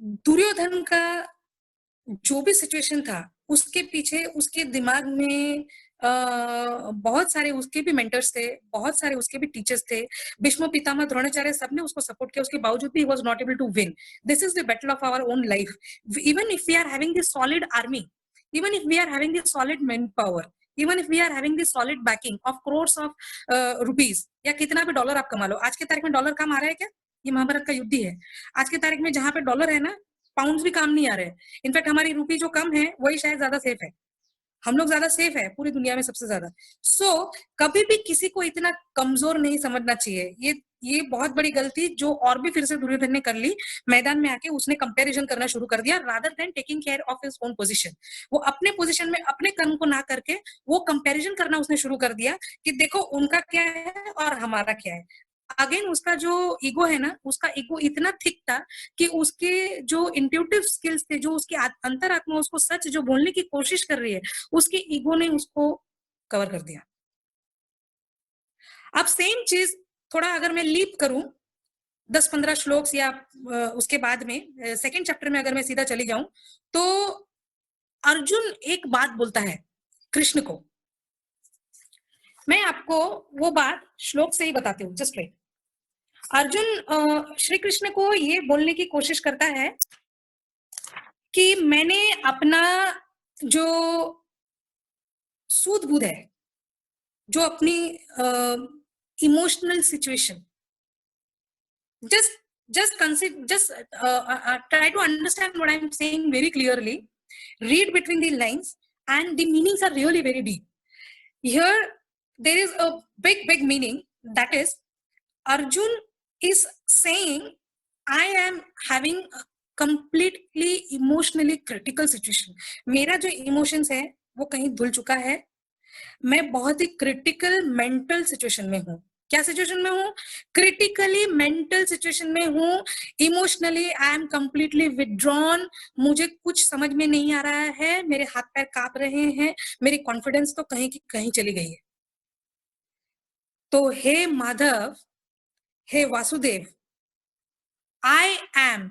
दुर्योधन का जो भी सिचुएशन था, उसके पीछे उसके दिमाग में बहुत सारे उसके भी मेंटर्स थे, बहुत सारे उसके भी टीचर्स थे। भीष्म पितामह द्रोणाचार्य सबने उसको सपोर्ट किया, उसके बावजूद भी he was not able to win. This is the battle of our own life. Even if we are having this solid army, even if we are having this solid manpower, even if we are having this solid backing of crores of rupees, या कितना भी dollar आप कमा लो, आज के तारीख में dollar काम आ रहा है क्या? ये महाभारत का युद्ध ही है। आज के तारीख में जहां पे डॉलर है ना, पाउंड्स भी काम नहीं आ रहे हैं। इनफैक्ट हमारी रूपी जो कम है वही शायद ज्यादा सेफ है। हम लोग ज्यादा सेफ है पूरी दुनिया में सबसे ज्यादा। कभी भी किसी को इतना कमजोर नहीं समझना चाहिए। ये बहुत बड़ी गलती जो और भी फिर से दुर्योधन ने कर ली। मैदान में आके उसने कंपैरिजन करना शुरू कर दिया rather than taking care of his own position. वो अपने पोजीशन में अपने कर्म को ना करके वो कंपैरिजन करना उसने शुरू कर दिया कि देखो उनका क्या है और हमारा क्या है। अगेन उसका जो ईगो है ना, उसका ईगो इतना थिक था कि उसके जो इंट्यूटिव स्किल्स थे, जो उसकी अंतरात्मा उसको सच जो बोलने की कोशिश कर रही है, उसके ईगो ने उसको कवर कर दिया। अब सेम चीज थोड़ा अगर मैं लीप करूं 10-15 श्लोक या उसके बाद में सेकंड चैप्टर में अगर मैं सीधा चली जाऊं, तो अर्जुन एक बात बोलता है कृष्ण को। मैं आपको वो बात श्लोक से ही बताती हूँ, जस्ट वेट। अर्जुन श्री कृष्ण को ये बोलने की कोशिश करता है कि मैंने अपना जो सूझबूझ है, जो अपनी emotional situation, just consider, just try to understand what I'm saying very clearly. Read between the lines, and the meanings are really very deep. Here there is a big meaning, that is Arjun is saying I am having a completely emotionally critical situation. मेरा जो emotions है वो कहीं धुल चुका है। मैं बहुत ही क्रिटिकल मेंटल सिचुएशन में हूँ। क्या सिचुएशन में हूँ? क्रिटिकली मेंटल सिचुएशन में हूँ। Emotionally I am completely withdrawn. मुझे कुछ समझ में नहीं आ रहा है, मेरे हाथ पैर कांप रहे हैं, मेरी कॉन्फिडेंस तो कहीं की कहीं चली गई है। तो हे माधव, हे वासुदेव, आई एम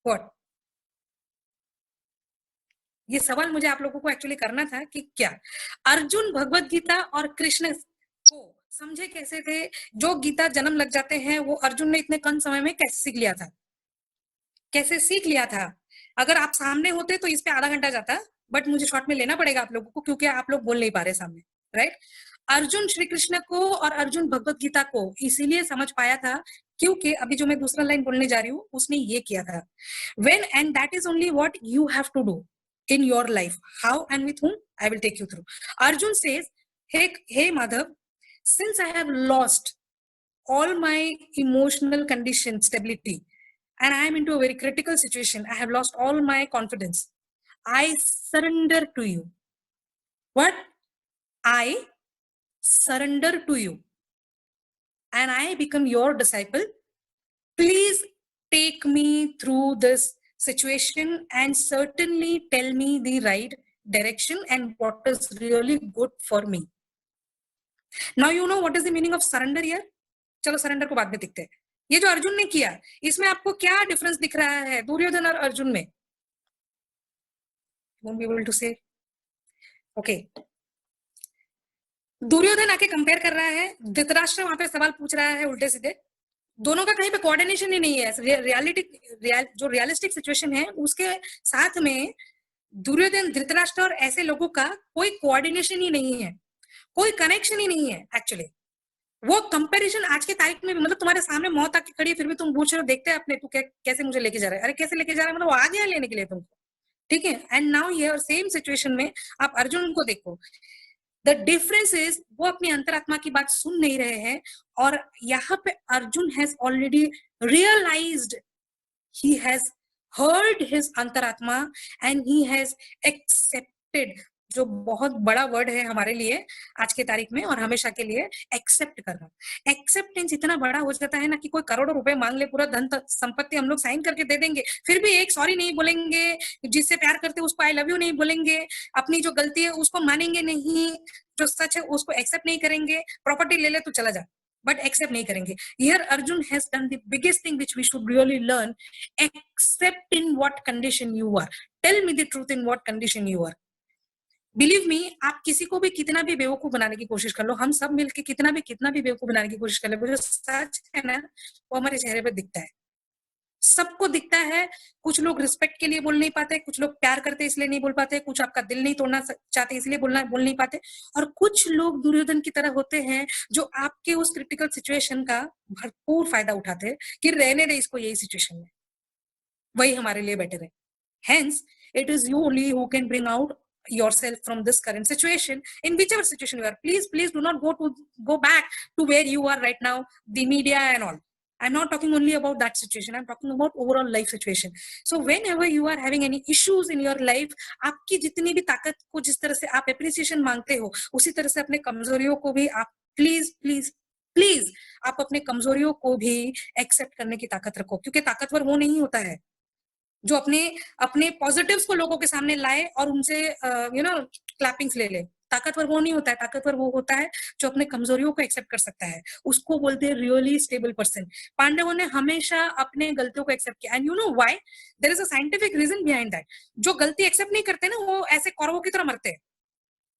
व्हाट? ये सवाल मुझे आप लोगों को एक्चुअली करना था कि क्या अर्जुन भगवत गीता और कृष्ण को समझे कैसे थे? जो गीता जन्म लग जाते हैं वो अर्जुन ने इतने कम समय में कैसे सीख लिया था? कैसे सीख लिया था? अगर आप सामने होते तो इस पे आधा घंटा जाता, बट मुझे शॉर्ट में लेना पड़ेगा आप लोगों को क्योंकि आप लोग बोल नहीं पा रहे सामने, राइट? अर्जुन श्री कृष्ण को और अर्जुन भगवत गीता को इसीलिए समझ पाया था क्योंकि अभी जो मैं दूसरा लाइन बोलने जा रही हूँ उसने ये किया था। When and that is only what you have to do in your life. How and with whom? I will take you through. Arjun says, hey Madhav, since I have lost all my emotional condition stability and I am into a very critical situation, I have lost all my confidence, I surrender to you. What? I surrender to you and I become your disciple. Please take me through this situation and certainly tell me the right direction and what is really good for me. Now you know what is the meaning of surrender here. चलो surrender को बाद में देखते हैं। ये जो अर्जुन ने किया, इसमें आपको क्या डिफरेंस दिख रहा है दुर्योधन और अर्जुन में? Won't be able to say. Okay. Duryodhan आके कंपेयर कर रहा है, धृतराष्ट्र वहां पे सवाल पूछ रहा है उल्टे सीधे। दोनों का कहीं पे कोऑर्डिनेशन ही नहीं है। जो रियलिस्टिक सिचुएशन है उसके साथ में दुर्योधन, धृतराष्ट्र और ऐसे लोगों का कोई कोऑर्डिनेशन ही नहीं है, कोई कनेक्शन ही नहीं है एक्चुअली। वो कंपैरिजन आज के तारीख में भी, मतलब तुम्हारे सामने मौत आके खड़ी है फिर भी तुम पूछ रहे हो देखते हैं अपने तू कैसे मुझे लेके जा रहा है। अरे कैसे लेके जा रहा है, मतलब वो आ गया लेने के लिए तुमको, ठीक है। एंड नाउ ये सेम सिचुएशन में आप अर्जुन को देखो। द डिफरेंस इज वो अपनी अंतरात्मा की बात सुन नहीं रहे हैं और यहाँ पे Arjun has already realised, he has heard his अंतरात्मा एंड ही हैज एक्सेप्टेड, जो बहुत बड़ा वर्ड है हमारे लिए आज के तारीख में और हमेशा के लिए, एक्सेप्ट करना। एक्सेप्टेंस इतना बड़ा हो जाता है ना कि कोई करोड़ों रुपए मांग ले, पूरा धन संपत्ति हम लोग साइन करके दे देंगे, फिर भी एक सॉरी नहीं बोलेंगे, जिससे प्यार करते उसको आई लव यू नहीं बोलेंगे, अपनी जो गलती है उसको मानेंगे नहीं, जो सच है उसको एक्सेप्ट नहीं करेंगे, प्रॉपर्टी ले ले तो चला जा, बट एक्सेप्ट नहीं करेंगे. Here Arjun has done the biggest thing which we should really learn. Accept in what condition you are. Tell me the truth in what condition you are. Believe me, आप किसी को भी कितना भी बेवकूफ बनाने की कोशिश कर लो, हम सब मिलके कितना भी बेवकूफ बनाने की कोशिश कर ले, वो जो सच है ना वो हमारे चेहरे पे दिखता है, सबको दिखता है. कुछ लोग रिस्पेक्ट के लिए बोल नहीं पाते, कुछ लोग प्यार करते इसलिए नहीं बोल पाते, कुछ आपका दिल नहीं तोड़ना चाहते इसलिए बोल नहीं पाते, और कुछ लोग दुर्योधन की तरह होते हैं जो आपके उस क्रिटिकल सिचुएशन का भरपूर फायदा उठाते हैं कि रहने दे इसको यही सिचुएशन में, वही हमारे लिए बेटर है. Hence, it is you only who can bring out yourself from this current situation, in whichever situation you are. Please do not go back to where you are right now, the media and all. I'm not talking only about that situation. I'm talking about overall life situation. So whenever you are having any issues in your life, आपकी जितनी भी ताकत को जिस तरह से आप appreciation मांगते हो, उसी तरह से अपने कमजोरियों को भी आप प्लीज आप अपने कमजोरियों को भी एक्सेप्ट करने की ताकत रखो, क्योंकि ताकतवर वो नहीं होता है जो अपने अपने पॉजिटिव्स को लोगों के सामने लाए और उनसे क्लैपिंग्स ले ले. ताकतवर वो नहीं होता है. ताकतवर वो होता है जो अपने कमजोरियों को एक्सेप्ट कर सकता है. उसको बोलते हैं रियली स्टेबल पर्सन. पांडवों ने हमेशा अपने गलतियों को एक्सेप्ट किया. And you know why? There is a scientific reason behind that. जो गलती एक्सेप्ट नहीं करते ना, वो ऐसे कौरवों की तरह मरते हैं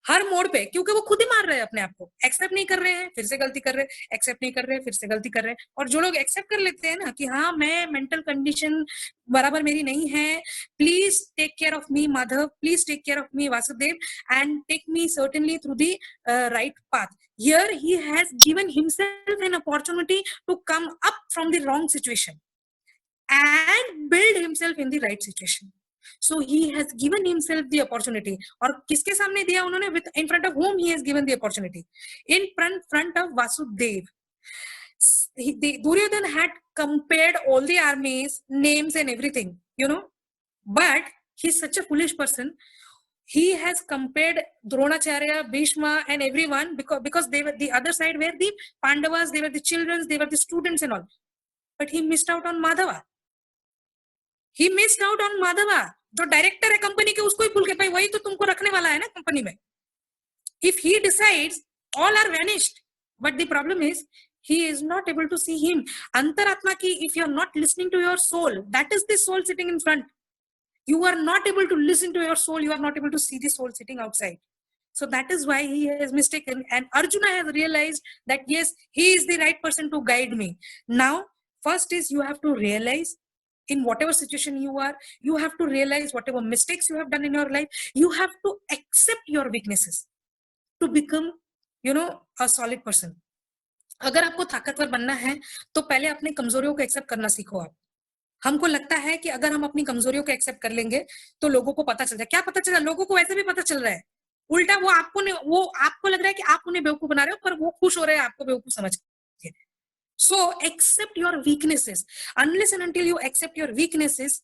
हर मोड़ पे, क्योंकि वो खुद ही मार रहे हैं अपने आप को. एक्सेप्ट नहीं कर रहे हैं, फिर से गलती कर रहे हैं, एक्सेप्ट नहीं कर रहे हैं, फिर से गलती कर रहे हैं. और जो लोग एक्सेप्ट कर लेते हैं ना कि हाँ, मैं मेंटल कंडीशन बराबर मेरी नहीं है, please take care of me Madhav, please take care of me Vasudev, and take me certainly through the right path. Here he has given himself an opportunity to come up from the wrong situation and build himself in the right situation. So he has given himself the opportunity. और किसके सामने दिया उन्होंने? With in front of whom he has given the opportunity? In front of Vasudev. Duryodhan had compared all the armies, names and everything, but he's such a foolish person. He has compared Dronacharya, Bhishma and everyone because they were the other side were the Pandavas, they were the children, they were the students and all. But he missed out on Madhava. He missed out on Madhava. जो director है company के, उसको ही भूल के, भाई वही तो तुमको रखने वाला है ना कंपनी में. If he decides, all are vanished. But the problem is, he is not able to see him. Antaratma ki, if you are not listening to your soul, that is the soul sitting in front. You are not able to listen to your soul. You are not able to see the soul sitting outside. So that is why he has mistaken. And Arjuna has realized that yes, he is the right person to guide me. Now, first is you have to realize in whatever situation you are, you have to realize whatever mistakes you have done in your life. You have to accept your weaknesses to become, a solid person. अगर आपको ताकतवर बनना है तो पहले अपने कमजोरियों को एक्सेप्ट करना सीखो आप. हमको लगता है कि अगर हम अपनी कमजोरियों को एक्सेप्ट कर लेंगे तो लोगों को पता चल जाए. क्या पता चला? लोगों को वैसे भी पता चल रहा है. उल्टा वो आपको लग रहा है कि आप उन्हें बेवकूफ बना रहे हो, पर वो खुश हो रहे हैं आपको बेवकूफ समझ के. So accept your weaknesses. Unless and until you accept your weaknesses,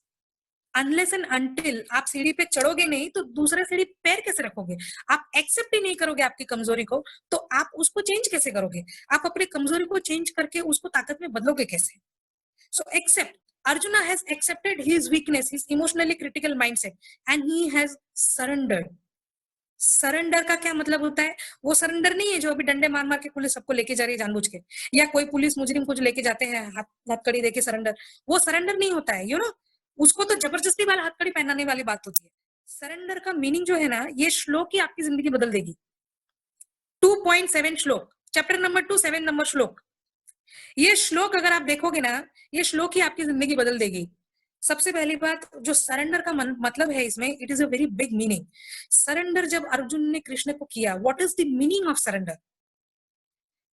unless and until आप सीढ़ी पे चढ़ोगे नहीं तो दूसरा सीढ़ी पैर कैसे रखोगे? आप एक्सेप्ट ही नहीं करोगे आपकी कमजोरी को, तो आप उसको चेंज कैसे करोगे? आप अपनी कमजोरी को चेंज करके उसको ताकत में बदलोगे कैसे? So accept. Arjuna has accepted his weakness, his emotionally critical mindset, and he has surrendered. Surrender का क्या मतलब होता है? वो सरेंडर नहीं है जो अभी डंडे मार मार के पुलिस सबको लेके जा रही है जानबूझ के, या कोई पुलिस मुजरिम को जो लेके जाते हैं हथकड़ी देके सरेंडर. वो सरेंडर नहीं होता है. उसको तो जबरदस्ती वाला हथकड़ी पहनाने वाली बात होती है. सरेंडर का मीनिंग जो है ना, ये श्लोक ही आपकी जिंदगी बदल देगी. 2.7 श्लोक, चैप्टर नंबर 2, 7 नंबर श्लोक. ये श्लोक अगर आप देखोगे ना, ये श्लोक ही आपकी जिंदगी बदल देगी. सबसे पहली बात, जो सरेंडर का मतलब है इसमें, it is a very big meaning. Surrender जब अर्जुन ने कृष्ण को किया, what is the meaning of surrender?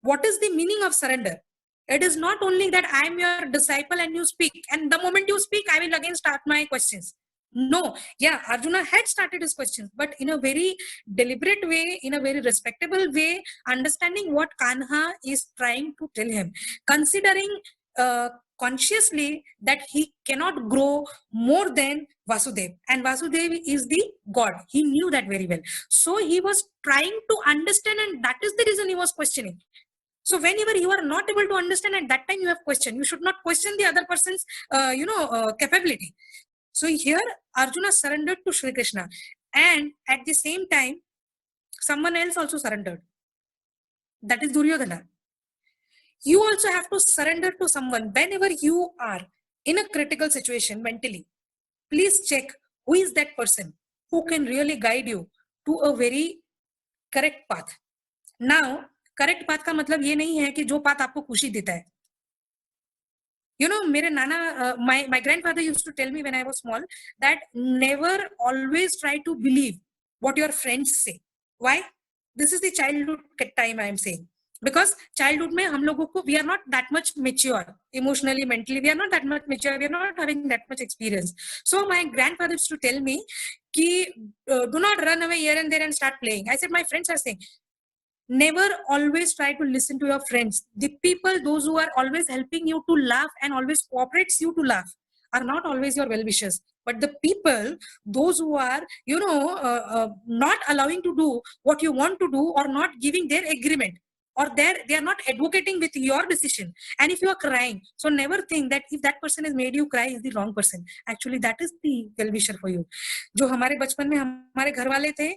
What is the meaning of surrender? It is not only that I am your disciple and you speak, and the moment you speak, I will again start my questions. No, yeah, Arjuna had started his questions, but in a very deliberate way, in a very respectable way, understanding what Kanha is trying to tell him, considering consciously that he cannot grow more than Vasudev, and Vasudev is the God. He knew that very well. So he was trying to understand, and that is the reason he was questioning. So whenever you are not able to understand, at that time you have question. You should not question the other person's, capability. So here Arjuna surrendered to Shri Krishna, and at the same time, someone else also surrendered. That is Duryodhana. You also have to surrender to someone whenever you are in a critical situation mentally. Please check who is that person who can really guide you to a very correct path. Now, correct path का मतलब ये नहीं है कि जो path आपको खुशी देता है. You know, mere nana, my grandfather used to tell me when I was small that never always try to believe what your friends say. Why? This is the childhood time I am saying. Because childhood में हम लोगों को we are not that much mature emotionally, mentally. We are not that much mature. We are not having that much experience. So my grandfather used to tell me कि do not run away here and there and start playing. I said my friends are saying, never always try to listen to your friends. The people, those who are always helping you to laugh and always cooperates you to laugh, are not always your well-wishers. But the people, those who are, not allowing to do what you want to do or not giving their agreement, or they are not advocating with your decision. And if you are crying, so never think that if that person has made you cry is the wrong person. Actually, that is the well-wisher for you. जो हमारे बचपन में हमारे घर वाले थे,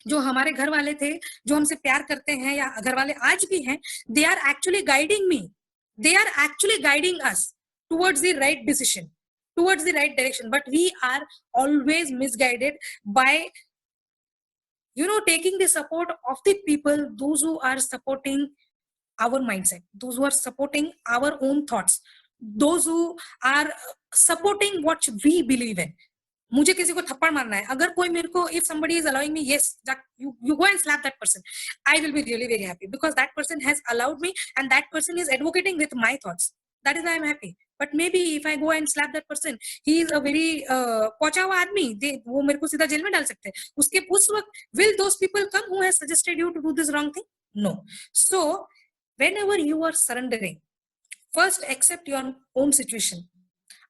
जो हमारे घर वाले थे, जो हमसे प्यार करते हैं या घर वाले आज भी हैं, they are actually guiding me. They are actually guiding us towards the right decision, towards the right direction. But we are always misguided by, taking the support of the people, those who are supporting our mindset, those who are supporting our own thoughts, those who are supporting what we believe in. मुझे किसी को थप्पड़ मारना है, अगर कोई मेरे को, if somebody is allowing me, yes, you go and slap that person, I will be really very happy because that person has allowed me and that person is advocating with my thoughts. That is why I'm happy. But maybe if I go and slap that person, he is a very पहुंचा हुआ आदमी, वो मेरे को सीधा jail में डाल सकते हैं. उसके उस वक्त will those people come who has suggested you to do this wrong thing? No. So whenever you are surrendering, first accept your own situation.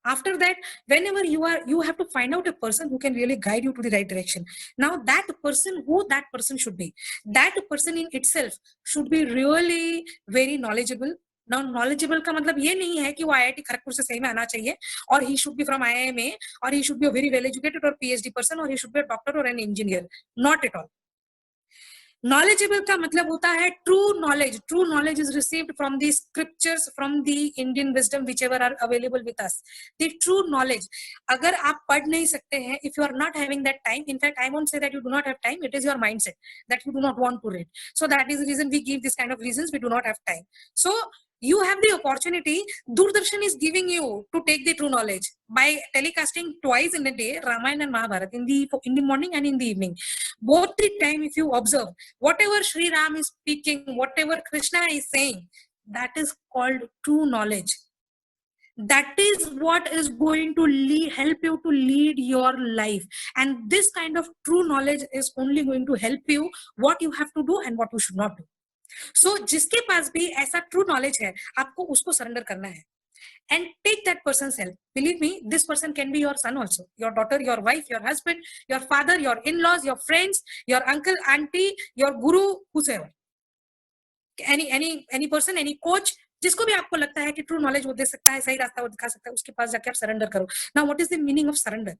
After that, whenever you have to find out a person who can really guide you to the right direction. Now that person, who that person should be, that person in itself should be really very knowledgeable. Now knowledgeable का मतलब ये नहीं है कि वो IIT Kharagpur से सही में आना चाहिए, और he should be from IIMA, or he should be a very well educated or PhD person, or he should be a doctor or an engineer. Not at all. Knowledgeable का मतलब होता है true knowledge. True knowledge is received from the scriptures, from the Indian wisdom, whichever are available with us. The true knowledge. अगर आप पढ़ नहीं सकते हैं, if you are not having that time, in fact, I won't say that you do not have time. It is your mindset that you do not want to read. So that is the reason we give this kind of reasons. We do not have time. So you have the opportunity. Doordarshan is giving you to take the true knowledge by telecasting twice in a day, Ramayana and Mahabharata, in the morning and in the evening. Both the time, if you observe, whatever Sri Ram is speaking, whatever Krishna is saying, that is called true knowledge. That is what is going to help you to lead your life. And this kind of true knowledge is only going to help you what you have to do and what you should not do. So जिसके पास भी ऐसा true knowledge है, आपको उसको surrender करना है. And take that person's help. Believe me, this person can be your son also, your daughter, your wife, your husband, your father, your in-laws, your friends, your uncle, auntie, your guru, whosoever. Any person, any coach, जिसको भी आपको लगता है कि true knowledge वो दे सकता है, सही रास्ता वो दिखा सकता है, उसके पास जाके आप सरेंडर करो. Now, what is the meaning of surrender?